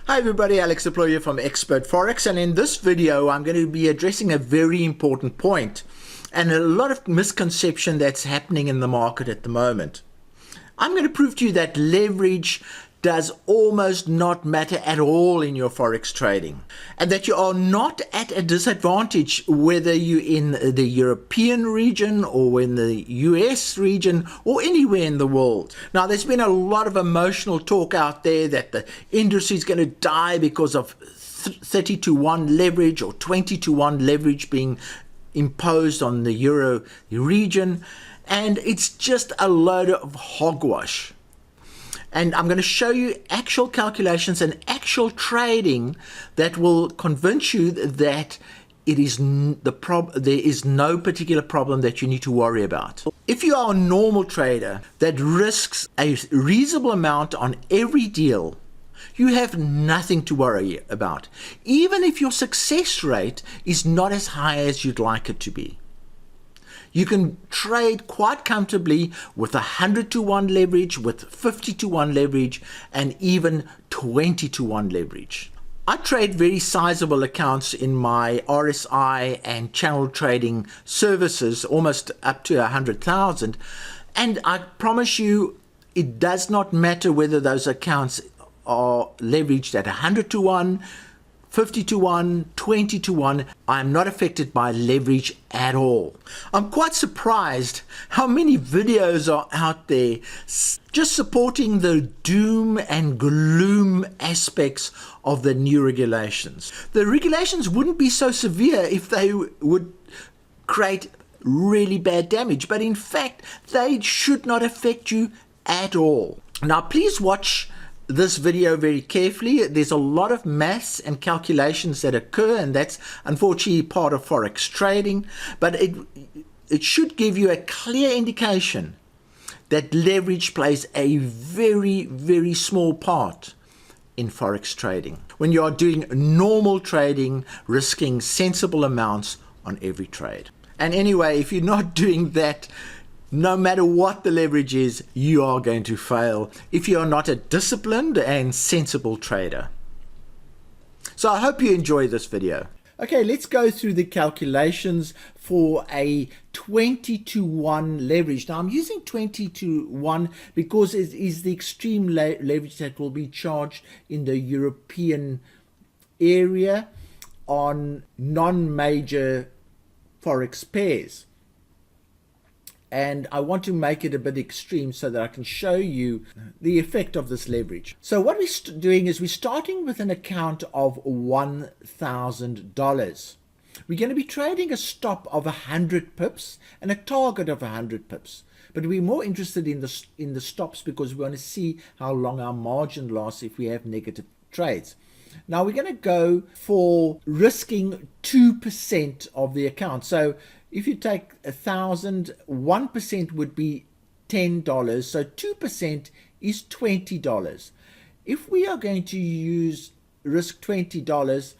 Hi everybody, Alex Deployer from Expert Forex, and in this video I'm going to be addressing a very important point and a lot of misconception that's happening in the market at the moment. I'm going to prove to you that leverage does almost not matter at all in your Forex trading, and that you are not at a disadvantage whether you're in the European region or in the US region or anywhere in the world. Now, there's been a lot of emotional talk out there that the industry is going to die because of 30 to 1 leverage or 20 to 1 leverage being imposed on the Euro region, and it's just a load of hogwash. And I'm going to show you actual calculations and actual trading that will convince you that it is there is no particular problem that you need to worry about. If you are a normal trader that risks a reasonable amount on every deal, you have nothing to worry about, even if your success rate is not as high as you'd like it to be. You can trade quite comfortably with 100 to 1 leverage, with 50 to 1 leverage, and even 20 to 1 leverage. I trade very sizable accounts in my RSI and channel trading services, almost up to 100,000. And I promise you, it does not matter whether those accounts are leveraged at 100 to 1, 50 to 1, 20 to 1, I'm not affected by leverage at all. I'm quite surprised how many videos are out there just supporting the doom and gloom aspects of the new regulations. The regulations wouldn't be so severe if they would create really bad damage, but in fact, they should not affect you at all. Now, please watch this video very carefully. There's a lot of maths and calculations that occur, and that's unfortunately part of Forex trading, but it should give you a clear indication that leverage plays a very, very small part in Forex trading when you are doing normal trading, risking sensible amounts on every trade. And anyway, if you're not doing that, no matter what the leverage is, you are going to fail if you are not a disciplined and sensible trader. So I hope you enjoy this video. Okay, let's go through the calculations for a 20 to 1 leverage. Now, I'm using 20 to 1 because it is the extreme leverage that will be charged in the European area on non-major Forex pairs. And I want to make it a bit extreme so that I can show you the effect of this leverage. So what we're doing is we're starting with an account of $1,000. We're going to be trading a stop of 100 pips and a target of 100 pips. But we're more interested in the stops because we want to see how long our margin lasts if we have negative trades. Now we're going to go for risking 2% of the account. So if you take 1,000, 1% would be $10. So 2% is $20. If we are going to risk $20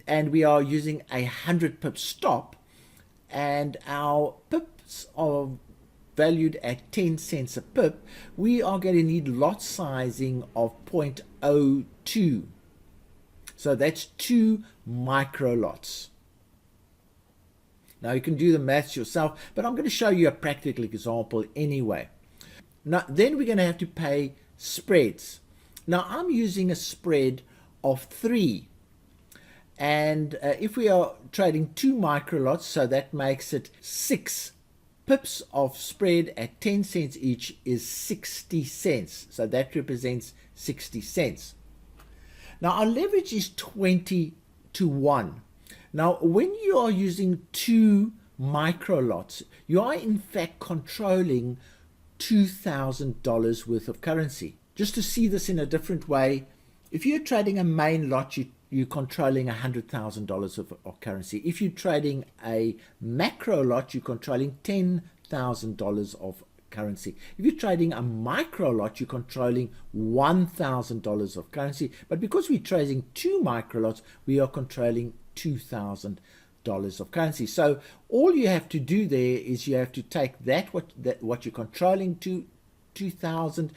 and we are using a 100 pip stop and our pips are valued at 10 cents a pip, we are going to need lot sizing of 0.02. So that's 2 micro lots. Now you can do the maths yourself, but I'm going to show you a practical example anyway. Now then we're going to have to pay spreads. Now I'm using a spread of 3. And if we are trading 2 micro lots, so that makes it 6 pips of spread at 10 cents each is 60 cents. So that represents 60 cents. Now our leverage is 20 to 1. Now when you are using 2 micro lots, you are in fact controlling $2,000 worth of currency. Just to see this in a different way, if you're trading a main lot, you're controlling $100,000 of currency. If you're trading a macro lot, you're controlling $10,000 of currency. If you're trading a micro lot, you're controlling $1,000 of currency. But because we're trading 2 micro lots, we are controlling $2,000 of currency. So all you have to do there is you have to take what you're controlling to 2,000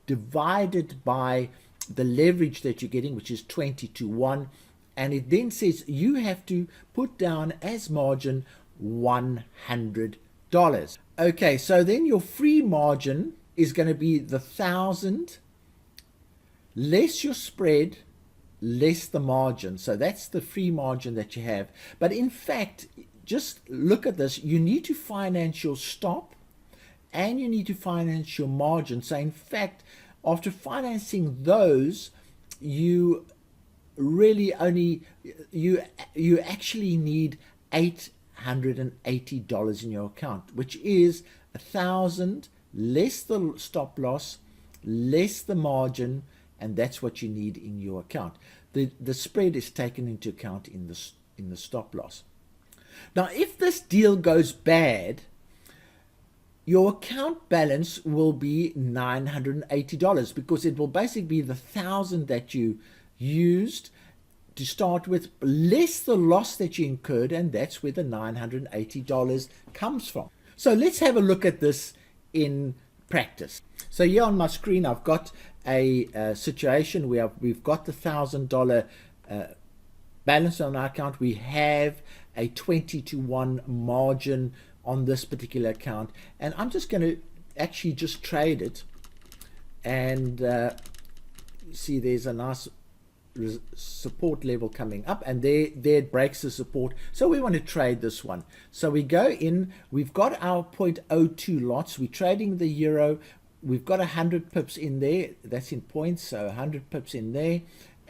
divided by the leverage that you're getting, which is 20 to 1, and it then says you have to put down as margin $100. Okay, so then your free margin is going to be the 1,000 less your spread less the margin. So that's the free margin that you have. But in fact, just look at this. You need to finance your stop and you need to finance your margin. So in fact, after financing those, you really only you actually need $880 in your account, which is 1,000 less the stop loss less the margin, and that's what you need in your account. The spread is taken into account in the stop loss. Now, if this deal goes bad, your account balance will be $980 because it will basically be the 1,000 that you used to start with, less the loss that you incurred, and that's where the $980 comes from. So let's have a look at this in practice. So here on my screen, I've got a situation where we've got the $1,000 balance on our account. We have a 20 to 1 margin on this particular account, and I'm just going to actually just trade it, and see there's a nice support level coming up, and there it breaks the support. So we want to trade this one. So we go in, we've got our 0.02 lots, we're trading the euro, we've got 100 pips in there, that's in points, so 100 pips in there,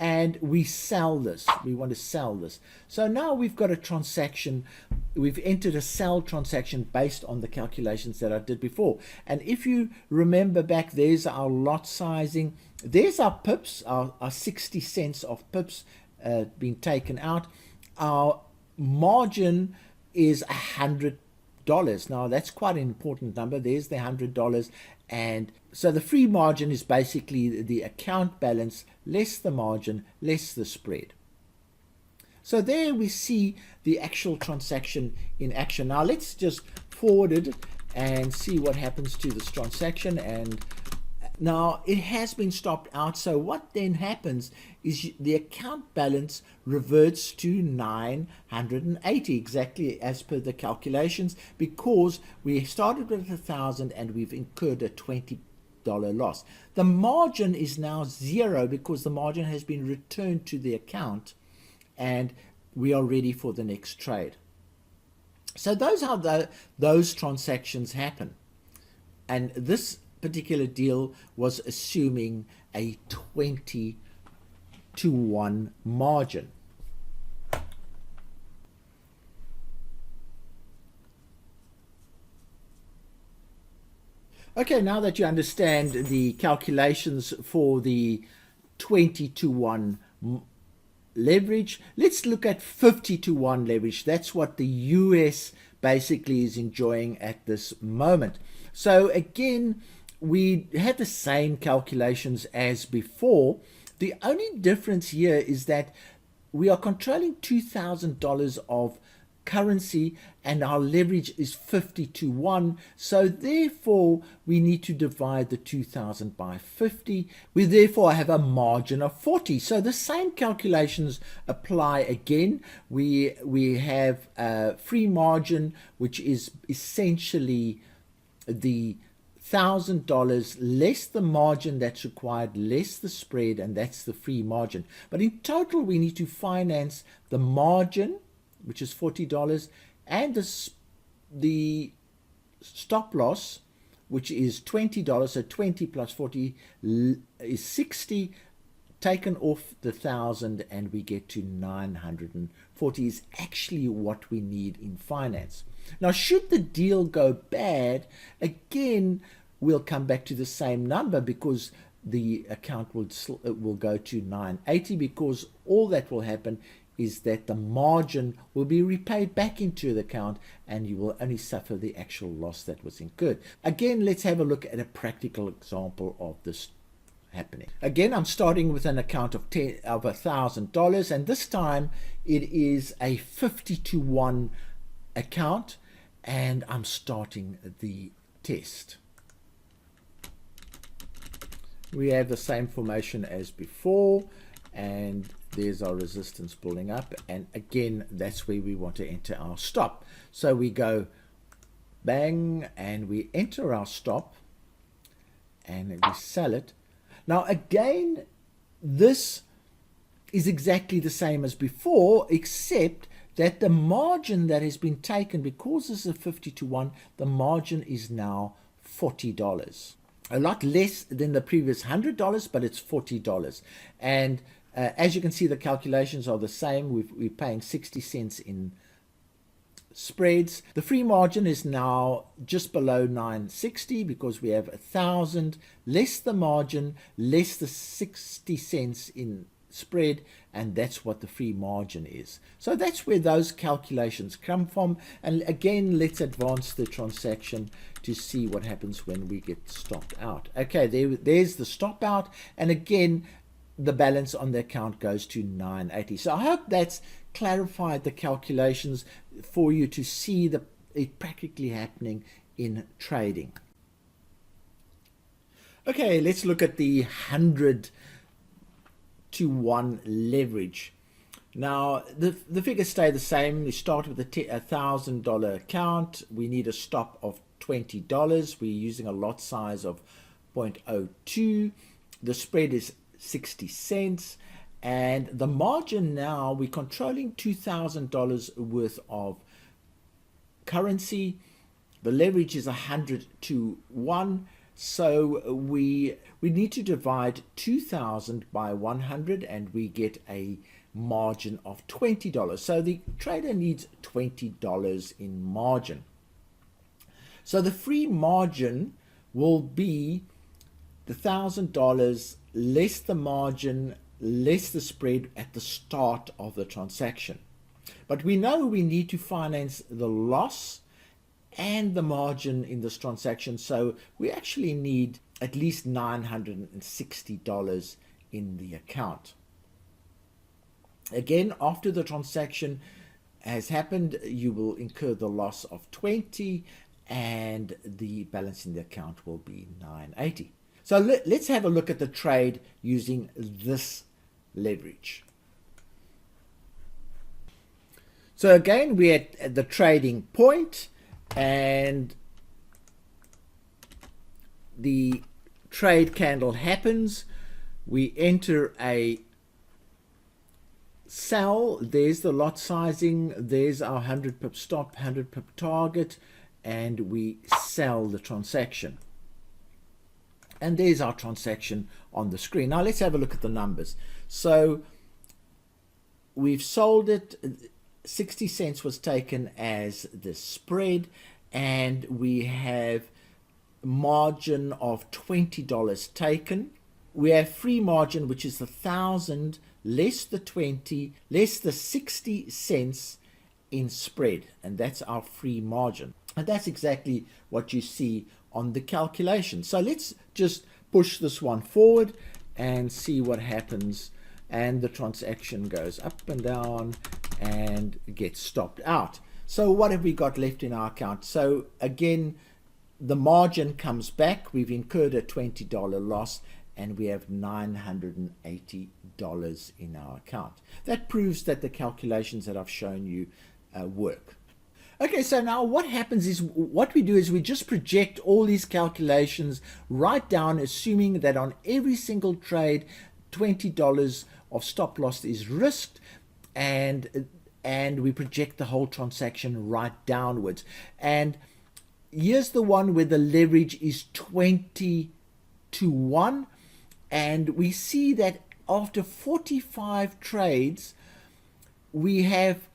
and we sell this. We want to sell this. So now we've got a transaction. We've entered a sell transaction based on the calculations that I did before. And if you remember back, there's our lot sizing. There's our pips, our 60 cents of pips being taken out. Our margin is $100. Now that's quite an important number. There's the $100. And so the free margin is basically the account balance less the margin less the spread. So there we see the actual transaction in action. Now let's just forward it and see what happens to this transaction. And now it has been stopped out. So what then happens is the account balance reverts to 980, exactly as per the calculations, because we started with 1,000 and we've incurred a $20 loss. The margin is now 0 because the margin has been returned to the account, and we are ready for the next trade. So those are those transactions happen, and this particular deal was assuming a 20 to 1 margin. Okay, now that you understand the calculations for the 20 to 1 leverage, let's look at 50 to 1 leverage. That's what the US basically is enjoying at this moment. So again, we had the same calculations as before. The only difference here is that we are controlling $2,000 of currency and our leverage is 50 to 1. So therefore we need to divide the 2,000 by 50. We therefore have a margin of 40. So the same calculations apply again. We have a free margin, which is essentially the $1,000 less the margin that's required, less the spread, and that's the free margin. But in total, we need to finance the margin, which is $40, and the stop loss, which is $20. So 20 plus 40 is 60. Taken off the 1,000, and we get to 940 is actually what we need in finance. Now, should the deal go bad, again, we'll come back to the same number because the account will go to 980, because all that will happen is that the margin will be repaid back into the account and you will only suffer the actual loss that was incurred. Again, let's have a look at a practical example of this happening. Again, I'm starting with an account of $1,000, and this time it is a 50 to 1 account, and I'm starting the test. We have the same formation as before, and there's our resistance building up, and again that's where we want to enter our stop. So we go bang and we enter our stop and we sell it. Now again, this is exactly the same as before, except that the margin that has been taken, because this is a 50 to 1, the margin is now $40. A lot less than the previous $100, but it's $40. And as you can see, the calculations are the same. We're paying 60 cents in spreads. The free margin is now just below 960 because we have 1,000 less the margin, less the 60 cents in spread, and that's what the free margin is. So that's where those calculations come from. And again, let's advance the transaction to see what happens when we get stopped out. Okay, there's the stop out, and again the balance on the account goes to 980. So I hope that's clarified the calculations for you to see it practically happening in trading. Okay, let's look at the 100 to 1 leverage. Now the figures stay the same. We start with a $1,000 account. We need a stop of $20. We're using a lot size of 0.02. The spread is 60 cents, and the margin now, we're controlling $2,000 worth of currency. The leverage is 100 to 1. So we need to divide 2,000 by 100 and we get a margin of $20. So the trader needs $20 in margin. So the free margin will be the $1,000 less the margin, less the spread at the start of the transaction. But we know we need to finance the loss and the margin in this transaction, so we actually need at least $960 in the account. Again, after the transaction has happened, you will incur the loss of 20 and the balance in the account will be 980. So let's have a look at the trade using this leverage. So again, we're at the trading point, and the trade candle happens. We enter a sell. There's the lot sizing. There's our 100 pip stop, 100 pip target, and we sell the transaction. And there's our transaction on the screen. Now let's have a look at the numbers. So we've sold it. 60 cents was taken as the spread, and we have margin of $20 taken. We have free margin, which is 1,000 less the 20 less the 60 cents in spread, and that's our free margin. And that's exactly what you see on the calculation. So let's just push this one forward and see what happens, and the transaction goes up and down and gets stopped out. So what have we got left in our account? So again, the margin comes back. We've incurred a $20 loss and we have $980 in our account. That proves that the calculations that I've shown you work. Okay, so now what happens is, what we do is we just project all these calculations right down, assuming that on every single trade, $20 of stop loss is risked, and we project the whole transaction right downwards. And here's the one where the leverage is 20 to 1, and we see that after 45 trades, we have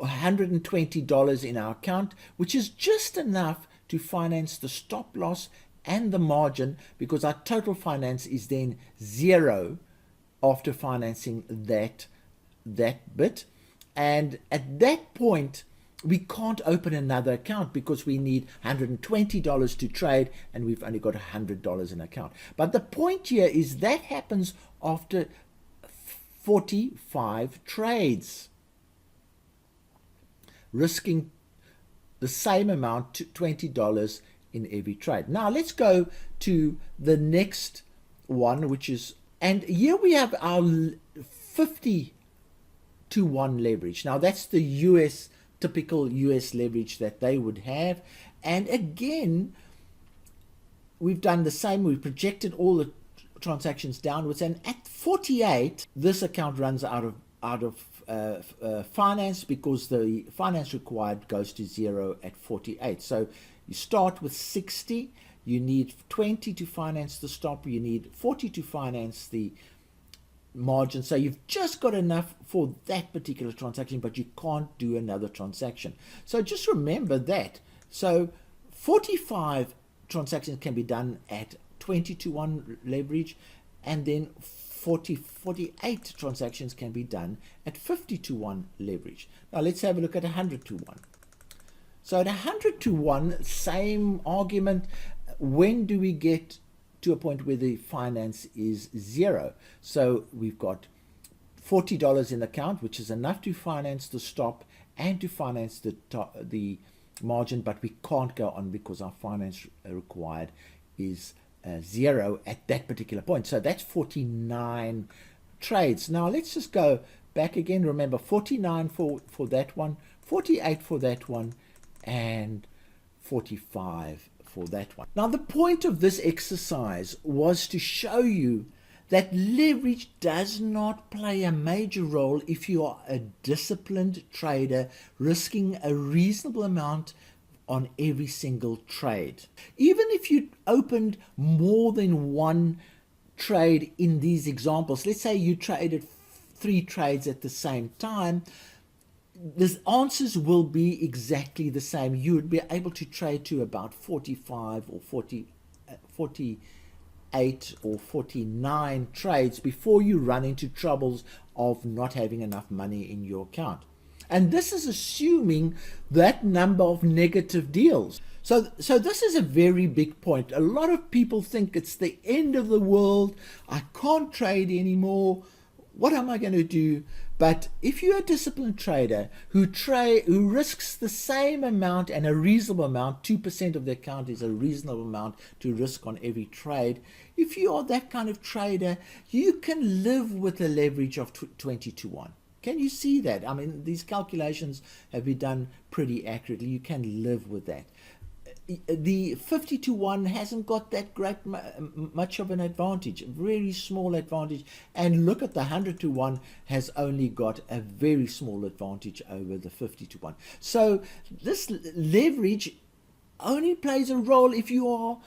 $120 in our account, which is just enough to finance the stop loss and the margin, because our total finance is then zero after financing that bit. And at that point, we can't open another account because we need $120 to trade, and we've only got $100 in account. But the point here is that happens after 45 trades, risking the same amount, $20 in every trade. Now let's go to the next one, which is, and here we have our 50 to 1 leverage. Now that's the US, typical US leverage that they would have. And again, we've done the same. We projected all the transactions downwards, and at 48 this account runs out of finance, because the finance required goes to 0 at 48. So you start with 60, you need 20 to finance the stop, you need 40 to finance the margin. So you've just got enough for that particular transaction, but you can't do another transaction. So just remember that. So 45 transactions can be done at 20 to 1 leverage, and then 48 transactions can be done at 50 to 1 leverage. Now let's have a look at 100 to 1. So at 100 to 1, same argument. When do we get to a point where the finance is 0? So we've got $40 in the account, which is enough to finance the stop and to finance the margin, but we can't go on because our finance required is 0 at that particular point. So that's 49 trades. Now let's just go back again. Remember, 49 for that one, 48 for that one, and 45 for that one. Now the point of this exercise was to show you that leverage does not play a major role if you are a disciplined trader risking a reasonable amount on every single trade. Even if you opened more than one trade in these examples, let's say you traded 3 trades at the same time, the answers will be exactly the same. You would be able to trade to about 45 or 48 or 49 trades before you run into troubles of not having enough money in your account. And this is assuming that number of negative deals. So this is a very big point. A lot of people think it's the end of the world. I can't trade anymore. What am I going to do? But if you're a disciplined trader who risks the same amount and a reasonable amount, 2% of the account is a reasonable amount to risk on every trade. If you are that kind of trader, you can live with a leverage of 20 to 1. Can you see that? I mean, these calculations have been done pretty accurately. You can live with that. The 50 to 1 hasn't got that great much of an advantage, a very small advantage. And look at the 100 to 1 has only got a very small advantage over the 50 to 1. So this leverage only plays a role if you are,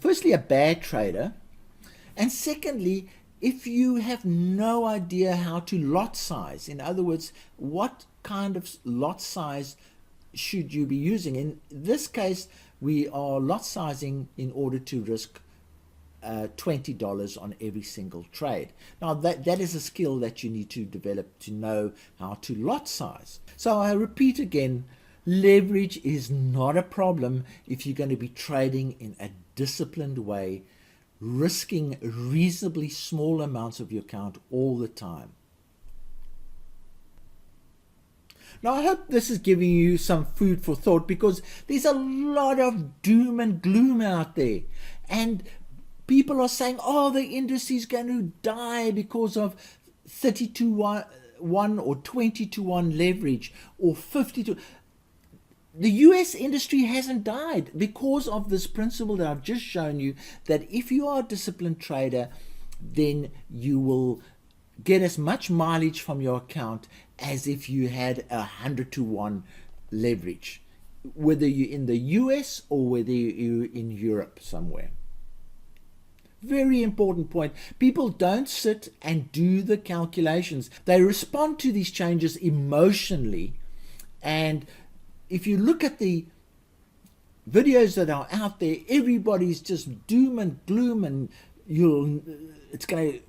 firstly, a bad trader, and secondly, if you have no idea how to lot size. In other words, what kind of lot size should you be using? In this case, we are lot sizing in order to risk $20 on every single trade. Now that is a skill that you need to develop to know how to lot size. So I repeat again, leverage is not a problem if you're going to be trading in a disciplined way, risking reasonably small amounts of your account all the time. Now, I hope this is giving you some food for thought, because there's a lot of doom and gloom out there. And people are saying, oh, the industry is going to die because of 30 to 1 or 20 to 1 leverage or 50 to... The US industry hasn't died because of this principle that I've just shown you, that if you are a disciplined trader, then you will get as much mileage from your account as if you had 100 to 1 leverage, whether you're in the US or whether you're in Europe somewhere. Very important point. People don't sit and do the calculations. They respond to these changes emotionally. And if you look at the videos that are out there, everybody's just doom and gloom, and it's going to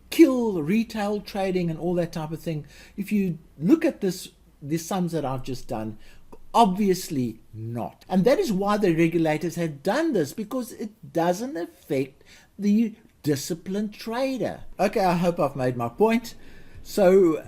kill retail trading and all that type of thing. If you look at the sums that I've just done, obviously not. And that is why the regulators have done this, because it doesn't affect the disciplined trader. Okay, I hope I've made my point. So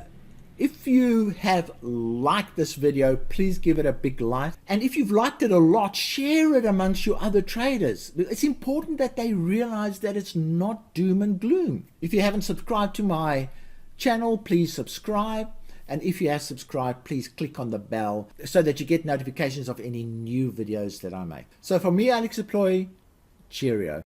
If you have liked this video, please give it a big like. And if you've liked it a lot, share it amongst your other traders. It's important that they realize that it's not doom and gloom. If you haven't subscribed to my channel, please subscribe. And if you have subscribed, please click on the bell so that you get notifications of any new videos that I make. So for me, Alex Deploy, cheerio.